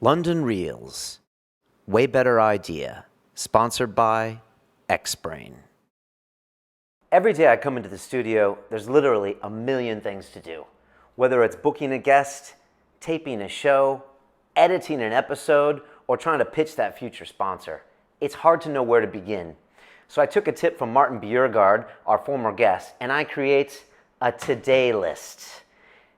London Reels. Way better idea. Sponsored by Xbrain. Every day I come into the studio, there's literally a million things to do. Whether it's booking a guest, taping a show, editing an episode, or trying to pitch that future sponsor. It's hard to know where to begin. So I took a tip from Martin Bjerregaard, our former guest, and I create a today list.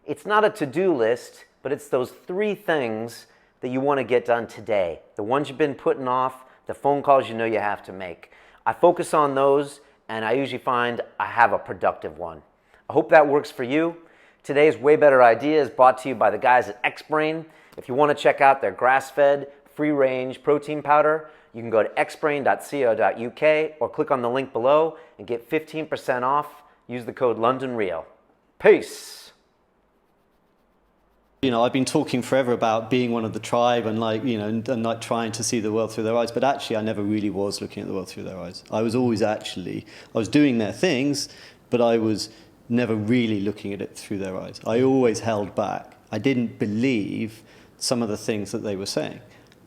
It's not a to-do list, but it's those 3 things that you want to get done today. The ones you've been putting off, the phone calls you know you have to make. I focus on those, and I usually find I have a productive one. I hope that works for you. Today's Way Better Idea is brought to you by the guys at Xbrain. If you want to check out their grass-fed, free-range protein powder, you can go to xbrain.co.uk or click on the link below and get 15% off. Use the code LondonReal. Peace! You know, I've been talking forever about being one of the tribe and like trying to see the world through their eyes, but actually I never really was looking at the world through their eyes. I was doing their things, but I was never really looking at it through their eyes. I always held back. I didn't believe some of the things that they were saying.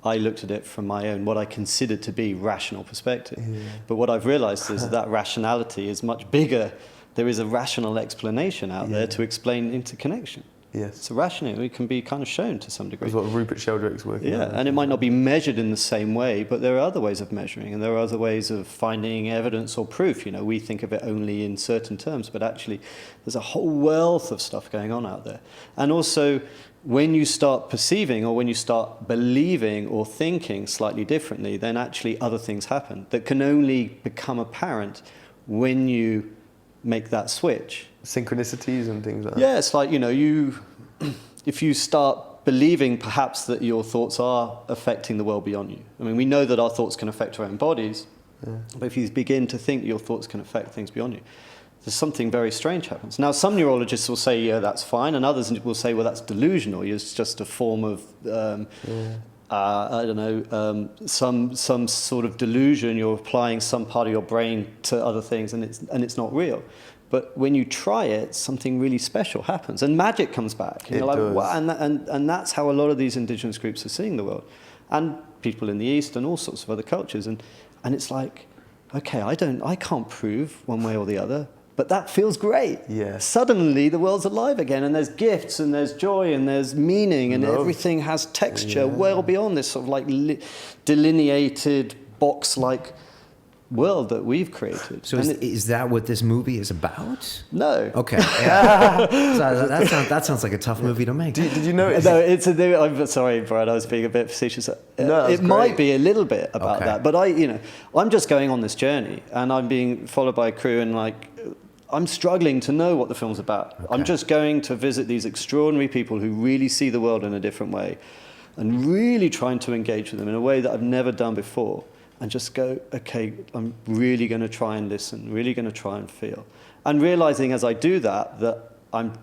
I looked at it from my own, what I considered to be rational perspective. Yeah. But what I've realized is that rationality is much bigger. There is a rational explanation out there to explain interconnection. Yes. So rationally, it can be kind of shown to some degree. That's what Rupert Sheldrake's working on. Yeah, and it might not be measured in the same way, but there are other ways of measuring, and there are other ways of finding evidence or proof. You know, we think of it only in certain terms, but actually there's a whole wealth of stuff going on out there. And also, when you start perceiving or when you start believing or thinking slightly differently, then actually other things happen that can only become apparent when you make that switch. Synchronicities and things like that. Yeah, it's like, you know, if you start believing perhaps that your thoughts are affecting the world beyond you. I mean, we know that our thoughts can affect our own bodies, but if you begin to think your thoughts can affect things beyond you, there's something very strange happens. Now, some neurologists will say, yeah, that's fine, and others will say, well, that's delusional. It's just a form of, I don't know, some sort of delusion. You're applying some part of your brain to other things, and it's not real. But when you try it, something really special happens, and magic comes back. And you're like, wow, and that's how a lot of these indigenous groups are seeing the world, and people in the East and all sorts of other cultures. And it's like, okay, I can't prove one way or the other, but that feels great. Yeah. Suddenly the world's alive again, and there's gifts, and there's joy, and there's meaning, and everything has texture well beyond this sort of like delineated box-like world that we've created. So is that what this movie is about? No. Okay. Yeah. That sounds like a tough movie to make. Did you notice? No, I'm sorry, Brad. I was being a bit facetious. No, it might be a little bit about that, but I'm just going on this journey, and I'm being followed by a crew, and I'm struggling to know what the film's about. Okay. I'm just going to visit these extraordinary people who really see the world in a different way, and really trying to engage with them in a way that I've never done before. And just go, okay, I'm really going to try and listen, really going to try and feel. And realizing as I do that I'm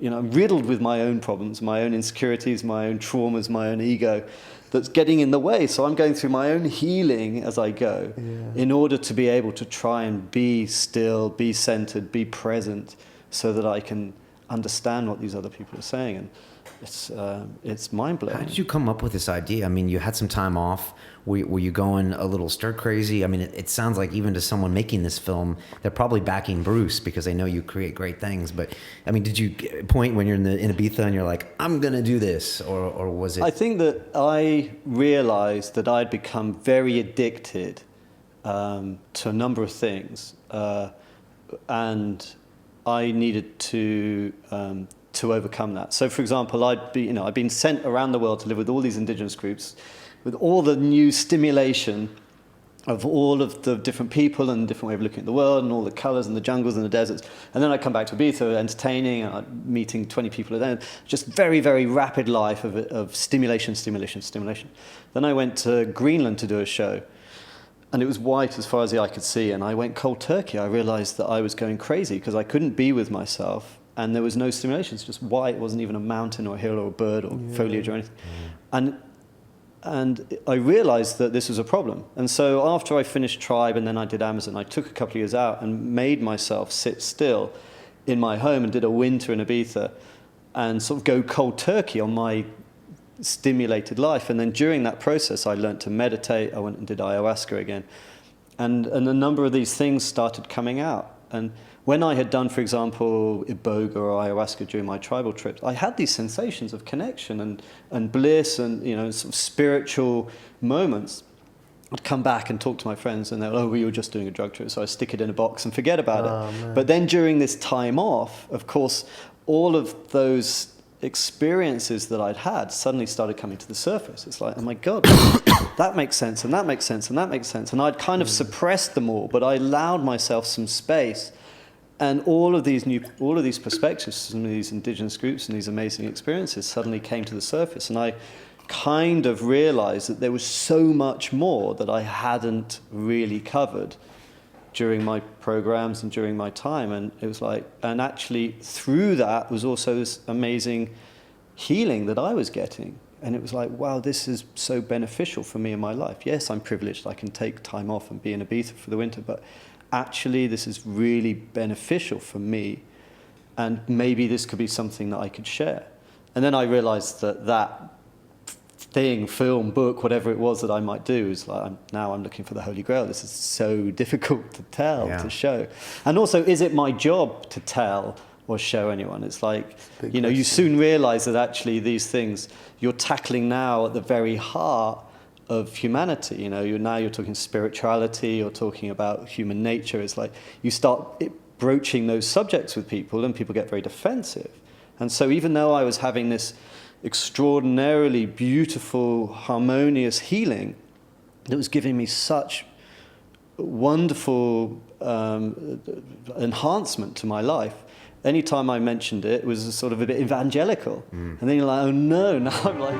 riddled with my own problems, my own insecurities, my own traumas, my own ego that's getting in the way. So I'm going through my own healing as I go in order to be able to try and be still, be centered, be present, so that I can understand what these other people are saying. And it's mind-blowing. How did you come up with this idea? I mean, you had some time off. Were you going a little stir-crazy? I mean, it sounds like even to someone making this film, they're probably backing Bruce because they know you create great things. But, I mean, did you get a point when you're in Ibiza and you're like, I'm going to do this? Or was it... I think that I realized that I'd become very addicted to a number of things. And I needed to overcome that. So, for example, I'd been sent around the world to live with all these indigenous groups, with all the new stimulation of all of the different people and different way of looking at the world and all the colors and the jungles and the deserts. And then I come back to Ibiza, entertaining, and meeting 20 people a day. Just very, very rapid life of stimulation. Then I went to Greenland to do a show, and it was white as far as the eye could see, and I went cold turkey. I realized that I was going crazy because I couldn't be with myself, and there was no stimulation. It's just white. It wasn't even a mountain or a hill or a bird or foliage or anything. And I realized that this was a problem. And so after I finished Tribe and then I did Amazon, I took a couple of years out and made myself sit still in my home and did a winter in Ibiza and sort of go cold turkey on my stimulated life. And then during that process, I learned to meditate. I went and did ayahuasca again. And a number of these things started coming out. And when I had done, for example, iboga or ayahuasca during my tribal trips, I had these sensations of connection and bliss and, sort of spiritual moments. I'd come back and talk to my friends and they're like, oh, we were just doing a drug trip, so I stick it in a box and forget about it. Man. But then during this time off, of course, all of those experiences that I'd had suddenly started coming to the surface. It's like, oh my God, that makes sense, and that makes sense, and that makes sense. And I'd kind of suppressed them all, but I allowed myself some space. And all of these perspectives from these indigenous groups and these amazing experiences suddenly came to the surface. And I kind of realized that there was so much more that I hadn't really covered during my programs and during my time. And it was like, and actually through that was also this amazing healing that I was getting. And it was like, wow, this is so beneficial for me in my life. Yes, I'm privileged. I can take time off and be in Ibiza for the winter, but actually this is really beneficial for me. And maybe this could be something that I could share. And then I realized that thing, film, book, whatever it was that I might do, is like, now I'm looking for the Holy Grail. This is so difficult to tell, to show. And also, is it my job to tell or show anyone? It's like, you soon realize that actually these things you're tackling now at the very heart of humanity. You're talking spirituality, you're talking about human nature. It's like you start broaching those subjects with people and people get very defensive. And so even though I was having this extraordinarily beautiful, harmonious healing that was giving me such wonderful enhancement to my life, anytime I mentioned it, it was sort of a bit evangelical. And then you're like, oh no, now I'm like...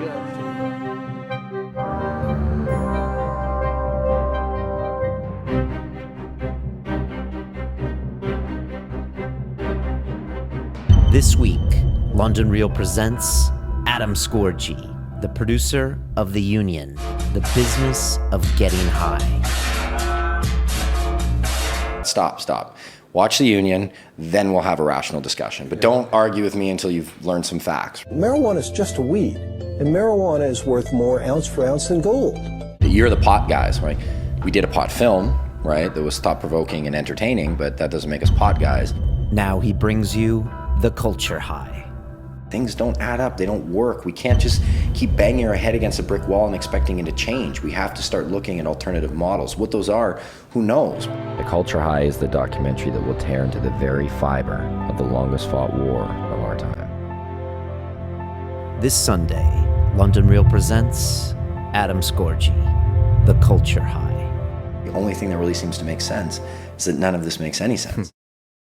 This week, London Real presents Adam Scorgi, the producer of The Union, the business of getting high. Stop. Watch The Union, then we'll have a rational discussion. But don't argue with me until you've learned some facts. Marijuana is just a weed, and marijuana is worth more ounce for ounce than gold. You're the pot guys, right? We did a pot film, right, that was thought-provoking and entertaining, but that doesn't make us pot guys. Now he brings you the culture high. Things don't add up, they don't work. We can't just keep banging our head against a brick wall and expecting it to change. We have to start looking at alternative models. What those are, who knows? The Culture High is the documentary that will tear into the very fiber of the longest fought war of our time. This Sunday, London Real presents Adam Scorgi, the culture high. The only thing that really seems to make sense is that none of this makes any sense.